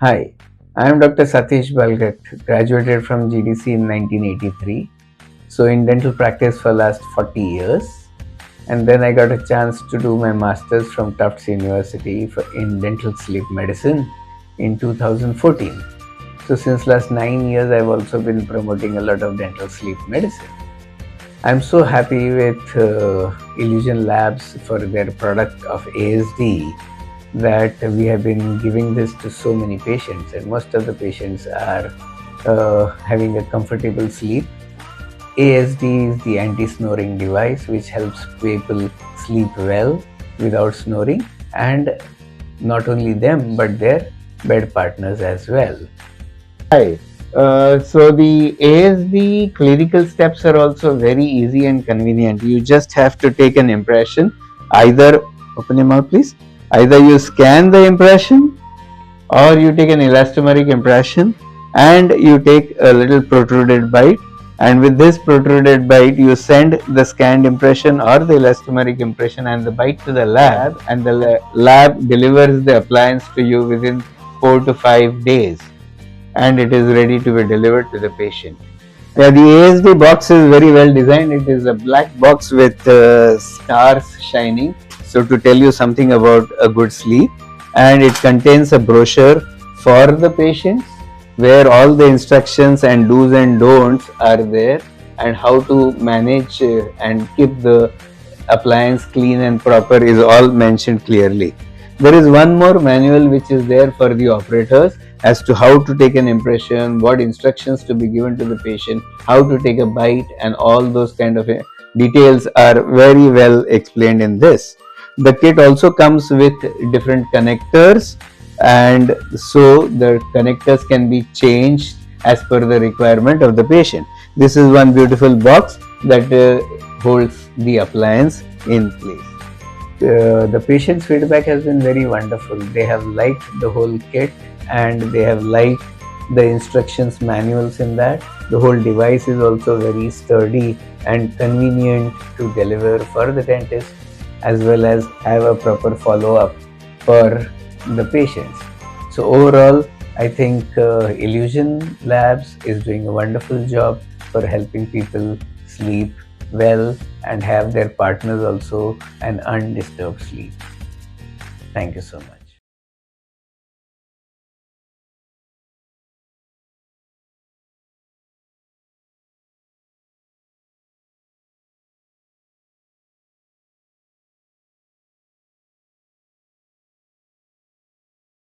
Hi, I am Dr. Satish Bhalghat, graduated from GDC in 1983. So in dental practice for last 40 years, and then I got a chance to do my masters from Tufts University in dental sleep medicine in 2014. So since last 9 years, I've also been promoting a lot of dental sleep medicine. I'm so happy with Illusion Labs for their product of ASD that we have been giving this to so many patients, and most of the patients are having a comfortable sleep. ASD is the Anti Snoring Device, which helps people sleep well without snoring, and not only them but their bed partners as well. Hi. So the ASD clinical steps are also very easy and convenient. You just have to take an impression. Either open your mouth, please. Either you scan the impression, or you take an elastomeric impression and you take a little protruded bite. And with this protruded bite, you send the scanned impression or the elastomeric impression and the bite to the lab, and the lab delivers the appliance to you within 4 to 5 days. And it is ready to be delivered to the patient. Yeah, the ASD box is very well designed. It is a black box with stars shining, so to tell you something about a good sleep. And it contains a brochure for the patients where all the instructions and do's and don'ts are there, and how to manage and keep the appliance clean and proper is all mentioned clearly. There is one more manual which is there for the operators as to how to take an impression, what instructions to be given to the patient, how to take a bite, and all those kind of details are very well explained in this. The kit also comes with different connectors, and so the connectors can be changed as per the requirement of the patient. This is one beautiful box that holds the appliance in place. The patient's feedback has been very wonderful. They have liked the whole kit, and they have liked the instructions manuals in that. The whole device is also very sturdy and convenient to deliver for the dentist, as well as have a proper follow-up for the patients. So overall, I think Illusion Labs is doing a wonderful job for helping people sleep well and have their partners also an undisturbed sleep. Thank you so much.